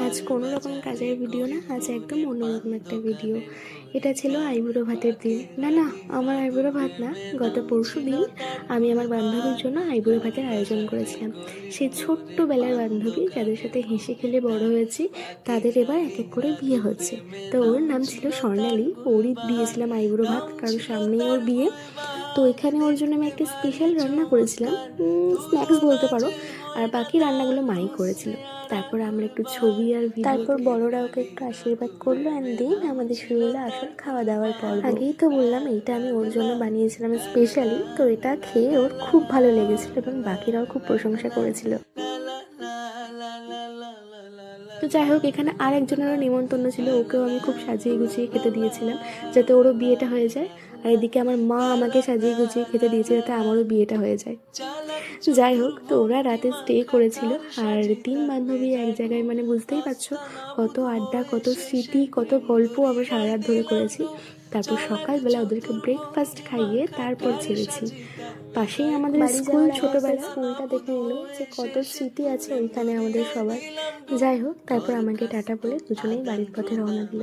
আজ কোনো রকম কাজের ভিডিও না, আজ একদম অন্যরকম একটা ভিডিও। এটা ছিল আইবুড়ো ভাতের দিন। না না, আমার আইবুড়ো ভাত না, গত পরশু দিন আমি আমার বান্ধবীর জন্য আইবুড়ো ভাতের আয়োজন করেছিলাম। সেই ছোট্টবেলার বান্ধবী যাদের সাথে হেসে খেলে বড় হয়েছি, তাদের এবার এক এক করে বিয়ে হচ্ছে। তো ওর নাম ছিল স্বর্ণালী, ওরই দিয়েছিলাম আইবুড়ো ভাত, কারণ সামনেই ওর বিয়ে। তো এখানে ওর জন্য আমি একটা স্পেশাল রান্না করেছিলাম, স্ন্যাক্স বলতে পারো। আর বাকি রান্নাগুলো মাই করেছিল। তারপর আমরা একটু ছবি আর তারপর বড়রা ওকে একটু আশীর্বাদ করলো, অ্যান্ড দেন আমাদের শুরু হলো আসল খাওয়া দাওয়ার পর্ব। আগেই তো বললাম এইটা আমি ওর জন্য বানিয়েছিলাম স্পেশালি, তো এটা খেয়ে ওর খুব ভালো লেগেছিল এবং বাকিরাও খুব প্রশংসা করেছিল। তো যাই হোক, এখানে আর একজনেরও নিমন্ত্রণ ছিল, ওকেও আমি খুব সাজিয়ে গুছিয়ে খেতে দিয়েছিলাম যাতে ওরও বিয়েটা হয়ে যায়। আর এদিকে আমার মা আমাকে সাজিয়ে গুছিয়ে খেতে দিয়েছে যাতে আমারও বিয়েটা হয়ে যায়। যাই হোক, তো ওরা রাতে স্টে করেছিল। আর তিন বান্ধবী এক জায়গায়, মানে বুঝতেই পারছো কত আড্ডা, কত স্মৃতি, কত গল্প আমরা সারা রাত ধরে করেছি। তারপর সকালবেলা ওদেরকে ব্রেকফাস্ট খাইয়ে তারপর ছেড়েছি। পাশেই আমাদের স্কুল, ছোটবেলা স্কুলটা দেখে নিল যে কত স্মৃতি আছে ওইখানে আমাদের সবার। যাই হোক, তারপর আমাকে টাটা বলে দুজনেই বাড়ির পথে রওনা দিল।